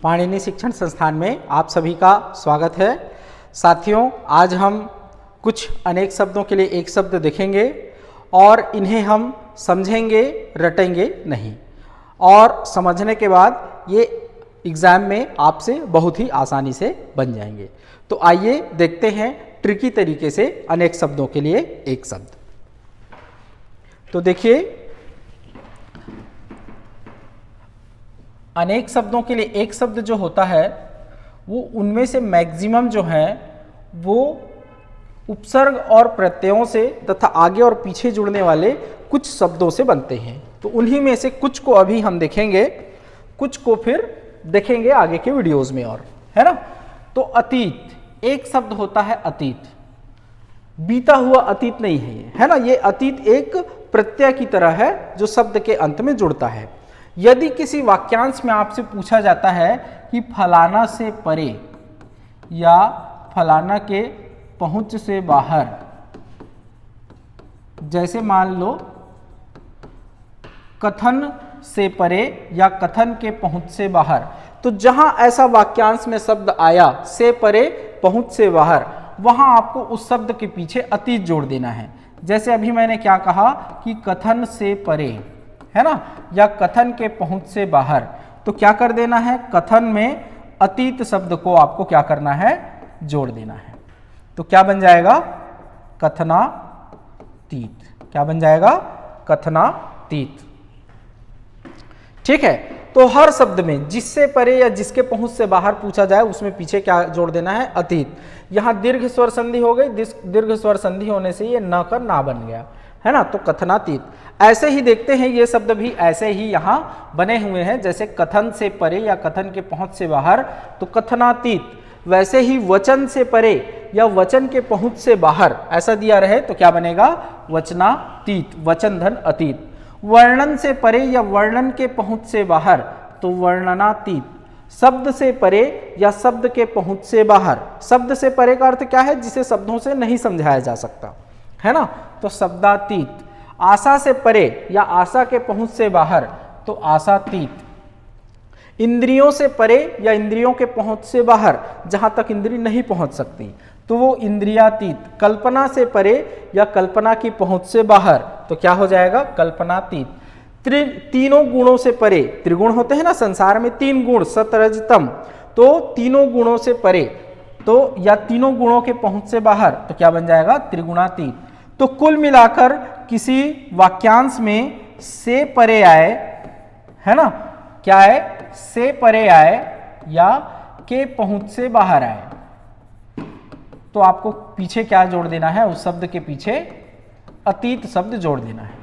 पाणिनि शिक्षण संस्थान में आप सभी का स्वागत है। साथियों, आज हम कुछ अनेक शब्दों के लिए एक शब्द देखेंगे और इन्हें हम समझेंगे, रटेंगे नहीं, और समझने के बाद ये एग्ज़ाम में आपसे बहुत ही आसानी से बन जाएंगे। तो आइए देखते हैं ट्रिकी तरीके से अनेक शब्दों के लिए एक शब्द। तो देखिए, अनेक शब्दों के लिए एक शब्द जो होता है वो उनमें से मैक्सिमम जो है वो उपसर्ग और प्रत्ययों से तथा आगे और पीछे जुड़ने वाले कुछ शब्दों से बनते हैं। तो उन्हीं में से कुछ को अभी हम देखेंगे, कुछ को फिर देखेंगे आगे के वीडियोस में, और है ना। तो अतीत, एक शब्द होता है अतीत, बीता हुआ अतीत नहीं है ये, है ना। ये अतीत एक प्रत्यय की तरह है जो शब्द के अंत में जुड़ता है। यदि किसी वाक्यांश में आपसे पूछा जाता है कि फलाना से परे या फलाना के पहुंच से बाहर, जैसे मान लो कथन से परे या कथन के पहुंच से बाहर, तो जहां ऐसा वाक्यांश में शब्द आया से परे पहुंच से बाहर, वहां आपको उस शब्द के पीछे अतीत जोड़ देना है। जैसे अभी मैंने क्या कहा कि कथन से परे, है ना, या कथन के पहुंच से बाहर, तो क्या कर देना है, कथन में अतीत शब्द को आपको क्या करना है, जोड़ देना है। तो क्या बन जाएगा, कथनातीत। क्या बन जाएगा, कथनातीत। ठीक है। तो हर शब्द में जिससे परे या जिसके पहुंच से बाहर पूछा जाए उसमें पीछे क्या जोड़ देना है, अतीत। यहां दीर्घ स्वर संधि हो गई, दीर्घ स्वर संधि होने से ये न का ना बन गया, है ना। तो कथनातीत। ऐसे ही देखते हैं, ये शब्द भी ऐसे ही यहां बने हुए हैं, जैसे कथन से परे या कथन के पहुंच से बाहर, तो कथनातीत। वैसे ही वचन से परे या वचन के पहुंच से बाहर ऐसा दिया रहे तो क्या बनेगा, वचनातीत, वचन धन अतीत। वर्णन से परे या वर्णन के पहुंच से बाहर, तो वर्णनातीत। शब्द से परे या शब्द के पहुंच से बाहर, शब्द से परे का अर्थ क्या है, जिसे शब्दों से नहीं समझाया जा सकता, है ना, तो शब्दातीत। आशा से परे या आशा के पहुंच से बाहर, तो आशातीत। इंद्रियों से परे या इंद्रियों के पहुंच से बाहर, जहां तक इंद्रिय नहीं पहुंच सकती, तो वो इंद्रियातीत। कल्पना से परे या कल्पना की पहुंच से बाहर, तो क्या हो जाएगा, कल्पनातीत। तीनों गुणों से परे, त्रिगुण होते हैं ना संसार में, तीन गुण सत रज तम, तो तीनों गुणों से परे, तो या तीनों गुणों के पहुंच से बाहर, तो क्या बन जाएगा, त्रिगुणातीत। तो कुल मिलाकर किसी वाक्यांश में से परे आए, है ना, क्या है, से परे आए या के पहुंच से बाहर आए, तो आपको पीछे क्या जोड़ देना है, उस शब्द के पीछे अतीत शब्द जोड़ देना है।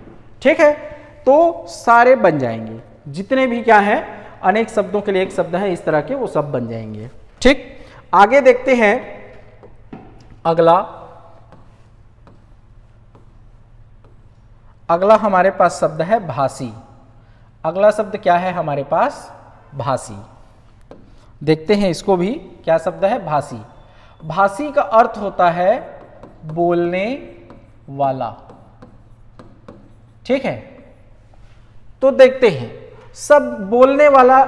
ठीक है। तो सारे बन जाएंगे, जितने भी क्या है अनेक शब्दों के लिए एक शब्द है इस तरह के, वो सब बन जाएंगे। ठीक। आगे देखते हैं अगला हमारे पास शब्द है भाषी। अगला शब्द क्या है हमारे पास, भाषी। देखते हैं इसको भी, क्या शब्द है, भाषी। भाषी का अर्थ होता है बोलने वाला। ठीक है। तो देखते हैं, सब बोलने वाला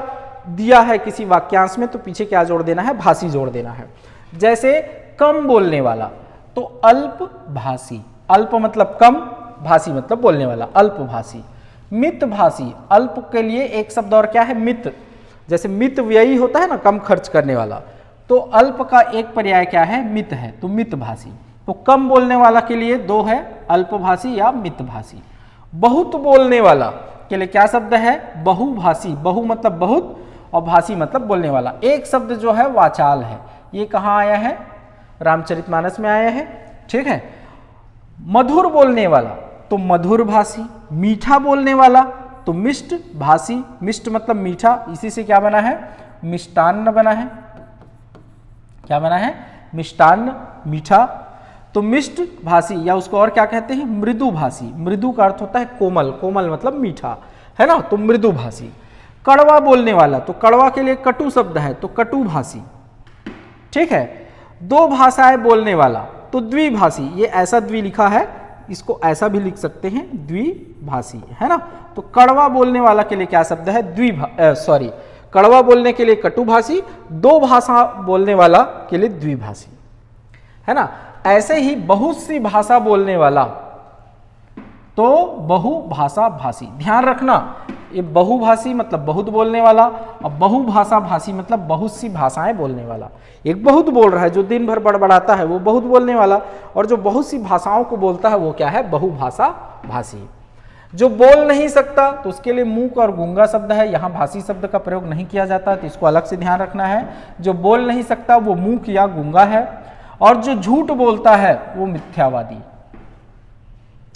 दिया है किसी वाक्यांश में, तो पीछे क्या जोड़ देना है, भाषी जोड़ देना है। जैसे कम बोलने वाला, तो अल्प भाषी। अल्प मतलब कम, भाषी मतलब बोलने वाला, अल्प भाषी। मित भाषी, अल्प के लिए एक शब्द और क्या है, मित। जैसे मित व्ययी होता है ना, कम खर्च करने वाला, तो अल्प का एक पर्याय क्या है, मित है, तो मित भाषी। तो कम बोलने वाला के लिए दो है, अल्प भाषी या मित भाषी। बहुत बोलने वाला के लिए क्या शब्द है, बहुभाषी। बहु मतलब बहुत और भाषी मतलब बोलने वाला। एक शब्द जो है वाचाल है, ये कहाँ आया है, रामचरितमानस में आया है। ठीक है। मधुर बोलने वाला, तो मधुर भाषी। मीठा बोलने वाला, तो मिष्ट भाषी। मिष्ट मतलब मीठा, इसी से क्या बना है, मिष्टान्न बना है। क्या बना है, मिष्टान्न, मीठा। तो मिष्ट भाषी, या उसको और क्या कहते हैं, मृदु भाषी। मृदु का अर्थ होता है कोमल, कोमल मतलब मीठा, है ना, तो मृदु भाषी। कड़वा बोलने वाला, तो कड़वा के लिए कटु शब्द है, तो कटु भाषी। ठीक है। दो भाषाएं बोलने वाला, तो द्विभाषी। ये ऐसा द्वि लिखा है, इसको ऐसा भी लिख सकते हैं, द्विभाषी, है ना। तो कड़वा बोलने वाला के लिए क्या शब्द है, कड़वा बोलने के लिए कटुभाषी, दो भाषा बोलने वाला के लिए द्विभाषी, है ना। ऐसे ही बहुत सी भाषा बोलने वाला तो बहुभाषा भाषी। ध्यान रखना, ये बहुभाषी मतलब बहुत बोलने वाला, और बहुभाषा भाषी मतलब बहुत सी भाषाएं बोलने वाला। एक बहुत बोल रहा है, जो दिन भर बड़बड़ाता है वो बहुत बोलने वाला, और जो बहुत सी भाषाओं को बोलता है वो क्या है, बहुभाषा भाषी। जो बोल नहीं सकता तो उसके लिए मूक और गूंगा शब्द है, यहाँ भाषी शब्द का प्रयोग नहीं किया जाता, तो इसको अलग से ध्यान रखना है। जो बोल नहीं सकता वो मूक या गूंगा है, और जो झूठ बोलता है वो मिथ्यावादी,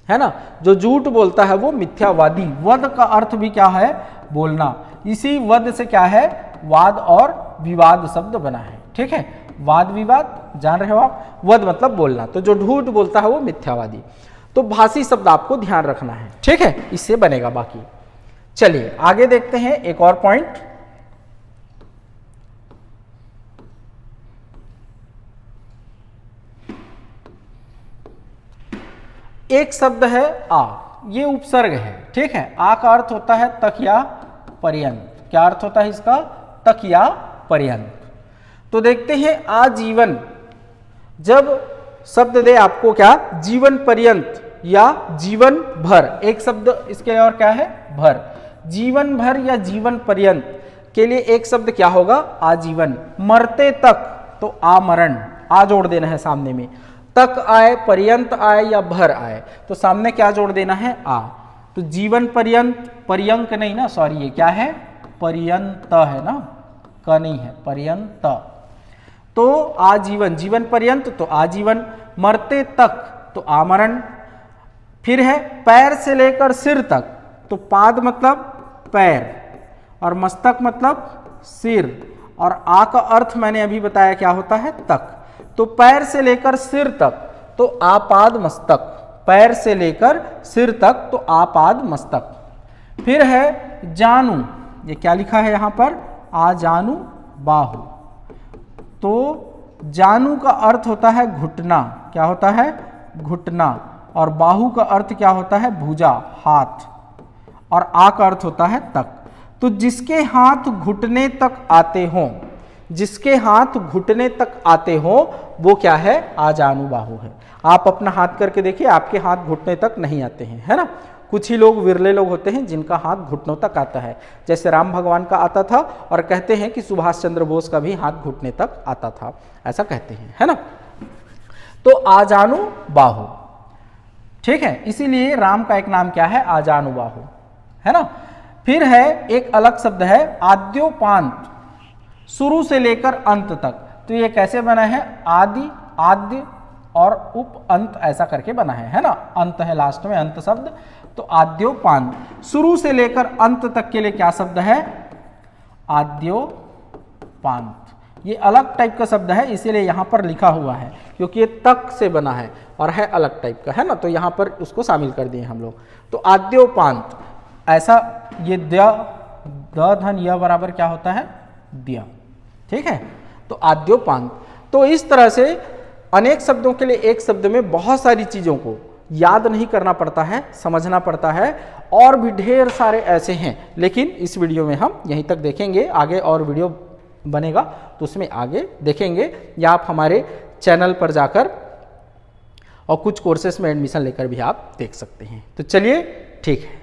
है ना। जो झूठ बोलता है वो मिथ्यावादी। वद का अर्थ भी क्या है, बोलना। इसी वद से क्या है, वाद और विवाद शब्द बना है, ठीक है। वाद विवाद जान रहे हो आप, वद मतलब बोलना। तो जो झूठ बोलता है वो मिथ्यावादी। तो भाषी शब्द आपको ध्यान रखना है, ठीक है, इससे बनेगा बाकी। चलिए आगे देखते हैं एक और पॉइंट। एक शब्द है आ, ये उपसर्ग है, ठीक है। आ का अर्थ होता है तक या पर्यंत। क्या अर्थ होता है इसका, तक या पर्यंत। तो देखते हैं आजीवन, जब शब्द दे आपको क्या, जीवन पर्यंत या जीवन भर। एक शब्द इसके और क्या है, भर। जीवन भर या जीवन पर्यंत के लिए एक शब्द क्या होगा, आजीवन। मरते तक तो आमरण, आ जोड़ देना है सामने में। तक आए, पर्यंत आए या भर आए तो सामने क्या जोड़ देना है, आ। तो जीवन पर्यंत, पर्यंक नहीं ना, सॉरी, ये क्या है, पर्यंत है ना, क नहीं है, पर्यंत। तो आजीवन, जीवन पर्यंत तो आजीवन, मरते तक तो आमरण। फिर है पैर से लेकर सिर तक, तो पाद मतलब पैर और मस्तक मतलब सिर, और आ का अर्थ मैंने अभी बताया क्या होता है, तक। तो पैर से लेकर सिर तक तो आपाद मस्तक, पैर से लेकर सिर तक तो आपाद मस्तक। फिर है जानू, ये क्या लिखा है यहाँ पर, आ जानू बाहु। तो जानू का अर्थ होता है घुटना, क्या होता है, घुटना, और बाहु का अर्थ क्या होता है, भुजा, हाथ, और आ का अर्थ होता है तक। तो जिसके हाथ घुटने तक आते हों, जिसके हाथ घुटने तक आते हो वो क्या है, आजानुबाहु है। आप अपना हाथ करके देखिए, आपके हाथ घुटने तक नहीं आते हैं, है ना। कुछ ही लोग, विरले लोग होते हैं जिनका हाथ घुटनों तक आता है, जैसे राम भगवान का आता था, और कहते हैं कि सुभाष चंद्र बोस का भी हाथ घुटने तक आता था, ऐसा कहते हैं, है ना। तो आजानुबाहु, ठीक है, इसीलिए राम का एक नाम क्या है, आजानुबाहु, है ना। फिर है एक अलग शब्द है आद्योपांत, शुरू से लेकर अंत तक। तो ये कैसे बना है, आदि, आद्य और उप अंत ऐसा करके बना है ना। अंत है लास्ट में, अंत शब्द, तो आद्योपांत। शुरू से लेकर अंत तक के लिए क्या शब्द है, आद्योपांत। ये अलग टाइप का शब्द है, इसीलिए यहां पर लिखा हुआ है, क्योंकि ये तक से बना है और है अलग टाइप का, है ना। तो यहां पर उसको शामिल कर दिए हम लोग। तो आद्योपांत ऐसा, ये द धन य बराबर क्या होता है, दिया, ठीक है। तो आद्योपांत। तो इस तरह से अनेक शब्दों के लिए एक शब्द में बहुत सारी चीजों को याद नहीं करना पड़ता है, समझना पड़ता है, और भी ढेर सारे ऐसे हैं, लेकिन इस वीडियो में हम यहीं तक देखेंगे। आगे और वीडियो बनेगा तो उसमें आगे देखेंगे, या आप हमारे चैनल पर जाकर और कुछ कोर्सेस में एडमिशन लेकर भी आप देख सकते हैं। तो चलिए, ठीक है।